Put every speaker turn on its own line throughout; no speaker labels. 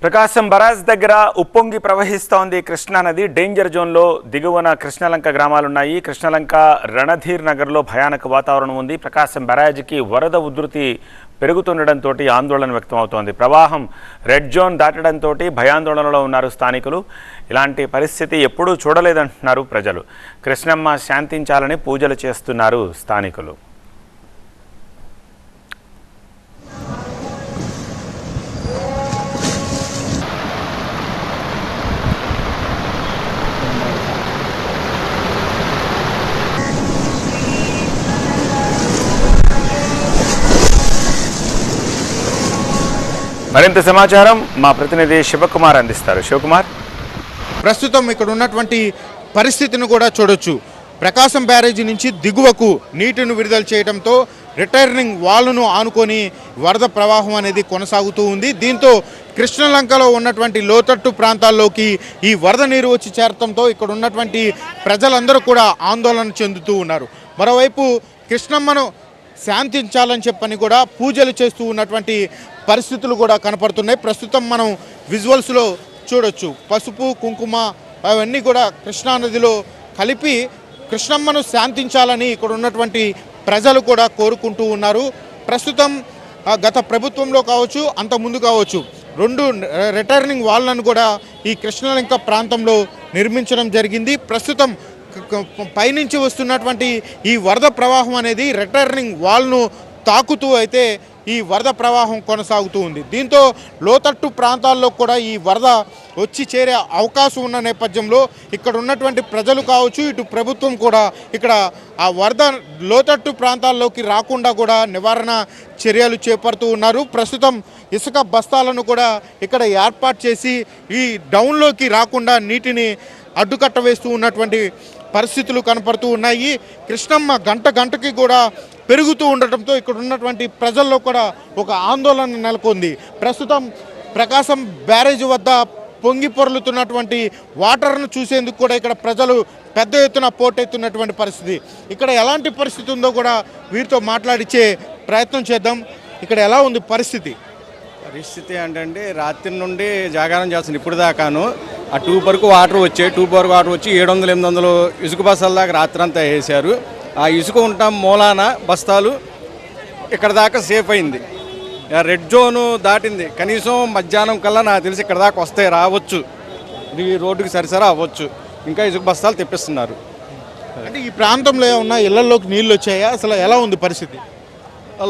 ప్రకాశం barrage దగ్గర ఉప్పొంగి ప్రవహిస్తోంది కృష్ణా నది. డేంజర్ జోన్లో దిగువన కృష్ణలంక గ్రామాలున్నాయి. కృష్ణలంక రణధీర్ నగర్లో భయానక వాతావరణం ఉంది. ప్రకాశం బరాజ్కి వరద ఉధృతి పెరుగుతుండటంతో ఆందోళన వ్యక్తమవుతోంది. ప్రవాహం రెడ్ జోన్ దాటడంతో భయాందోళనలో ఉన్నారు స్థానికులు. ఇలాంటి పరిస్థితి ఎప్పుడూ చూడలేదంటున్నారు ప్రజలు. కృష్ణమ్మ శాంతించాలని పూజలు చేస్తున్నారు స్థానికులు. మరింత సమాచారం మా ప్రతినిధి శివకుమార్ అందిస్తారు. శివకుమార్,
ప్రస్తుతం ఇక్కడ ఉన్నటువంటి పరిస్థితిని కూడా చూడొచ్చు. ప్రకాశం బ్యారేజీ నుంచి దిగువకు నీటిని విడుదల చేయడంతో రిటర్నింగ్ వాల్ను ఆనుకొని వరద ప్రవాహం అనేది కొనసాగుతూ ఉంది. దీంతో కృష్ణలంకలో ఉన్నటువంటి లోతట్టు ప్రాంతాల్లోకి ఈ వరద నీరు వచ్చి చేరడంతో ఇక్కడ ఉన్నటువంటి ప్రజలందరూ కూడా ఆందోళన చెందుతూ ఉన్నారు. మరోవైపు కృష్ణమ్మను శాంతించాలని చెప్పని కూడా పూజలు చేస్తూ ఉన్నటువంటి పరిస్థితులు కూడా కనపడుతున్నాయి. ప్రస్తుతం మనం విజువల్స్లో చూడొచ్చు. పసుపు కుంకుమ అవన్నీ కూడా కృష్ణానదిలో కలిపి కృష్ణమ్మను శాంతించాలని ఇక్కడ ఉన్నటువంటి ప్రజలు కూడా కోరుకుంటూ ఉన్నారు. ప్రస్తుతం గత ప్రభుత్వంలో కావచ్చు, అంత ముందు కావచ్చు, 2 రిటర్నింగ్ వాల్లను కూడా ఈ కృష్ణలంక ప్రాంతంలో నిర్మించడం జరిగింది. ప్రస్తుతం పైనుంచి వస్తున్నటువంటి ఈ వరద ప్రవాహం అనేది రిటర్నింగ్ వాల్ను తాకుతూ అయితే ఈ వరద ప్రవాహం కొనసాగుతూ ఉంది. దీంతో లోతట్టు ప్రాంతాల్లో కూడా ఈ వరద వచ్చి చేరే అవకాశం ఉన్న నేపథ్యంలో ఇక్కడ ఉన్నటువంటి ప్రజలు కావచ్చు, ఇటు ప్రభుత్వం కూడా ఇక్కడ ఆ వరద లోతట్టు ప్రాంతాల్లోకి రాకుండా కూడా నివారణ చర్యలు చేపడుతూ ఉన్నారు. ప్రస్తుతం ఇసుక బస్తాలను కూడా ఇక్కడ ఏర్పాటు చేసి ఈ డౌన్లోకి రాకుండా నీటిని అడ్డుకట్ట వేస్తూ ఉన్నటువంటి పరిస్థితులు కనపడుతూ ఉన్నాయి. కృష్ణమ్మ గంటకి కూడా పెరుగుతూ ఉండటంతో ఇక్కడ ఉన్నటువంటి ప్రజల్లో కూడా ఒక ఆందోళన నెలకొంది. ప్రస్తుతం ప్రకాశం బ్యారేజ్ వద్ద పొంగి పొర్లుతున్నటువంటి వాటర్ను చూసేందుకు కూడా ఇక్కడ ప్రజలు పెద్ద ఎత్తున పోటెత్తున్నటువంటి పరిస్థితి. ఇక్కడ ఎలాంటి పరిస్థితి ఉందో కూడా వీరితో మాట్లాడించే ప్రయత్నం చేద్దాం. ఇక్కడ ఎలా ఉంది పరిస్థితి
అంటే రాత్రి నుండి జాగారం చేస్తుంది. ఇప్పుడు దాకాను ఆ ట్యూబ్ వరకు వాటర్ వచ్చి 700-800 ఇసుక బస్తాల దాకా రాత్రి అంతా వేసారు. ఆ ఇసుక ఉంటాం మూలాన బస్తాలు ఇక్కడ దాకా సేఫ్ అయింది. రెడ్ జోను దాటింది. కనీసం మధ్యాహ్నం కల్లా నాకు తెలిసి ఇక్కడ దాకా వస్తాయి, రావచ్చు, ఇది రోడ్డుకి సరిసరా అవ్వచ్చు. ఇంకా ఇసుక బస్తాలు తెప్పిస్తున్నారు.
అంటే ఈ ప్రాంతంలో ఏమన్నా ఇళ్లలోకి నీళ్ళు వచ్చాయా? అసలు ఎలా ఉంది పరిస్థితి?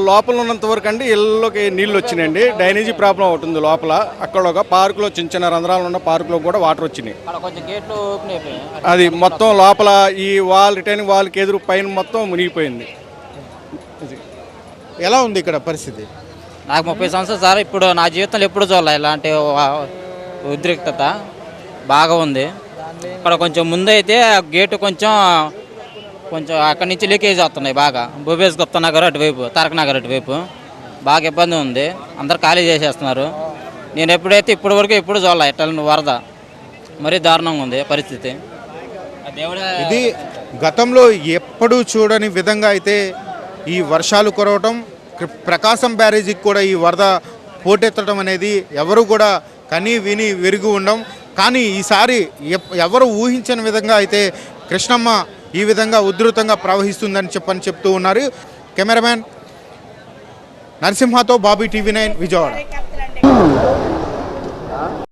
లోపల ఉన్నంత వరకు అండి ఇళ్ళలోకి నీళ్ళు వచ్చినాయండి. డ్రైనేజీ ప్రాబ్లం అవుతుంది లోపల. అక్కడ ఒక పార్కులో చిన్న రంధ్రాలు ఉన్న పార్కులో కూడా వాటర్ వచ్చినాయి. అది మొత్తం లోపల ఈ రిటైనింగ్ వాల్కి ఎదురు పైన మొత్తం మునిగిపోయింది.
ఎలా ఉంది ఇక్కడ పరిస్థితి?
నాకు 30 సంవత్సరాలు సార్. ఇప్పుడు నా జీవితంలో ఎప్పుడు చూడాలి ఇలాంటి ఉద్రిక్తత బాగా ఉంది. ఇక్కడ కొంచెం ముందైతే గేటు కొంచెం అక్కడి నుంచి లీకేజ్ వస్తున్నాయి బాగా. భూపేశ్ గుప్తా నగర్ అటువైపు, తారక నగర్ అటువైపు బాగా ఇబ్బంది ఉంది. అందరు ఖాళీ చేసేస్తున్నారు. నేను ఇప్పటి వరకు ఎప్పుడు చూడాలి ఎట్లా వరద మరీ దారుణంగా ఉంది పరిస్థితి.
ఇది గతంలో ఎప్పుడూ చూడని విధంగా అయితే ఈ వర్షాలు కురవటం, ప్రకాశం బ్యారేజీకి కూడా ఈ వరద పోటెత్తడం అనేది ఎవరు కూడా కని విని వెరిగి ఉండం. కానీ ఈసారి ఎవరు ఊహించని విధంగా అయితే కృష్ణమ్మ ఈ విధంగా ఉధృతంగా ప్రవహిస్తుందని చెప్తూ ఉన్నారు. కెమెరామ్యాన్ నరసింహతో బాబీ, TV9 విజయవాడ.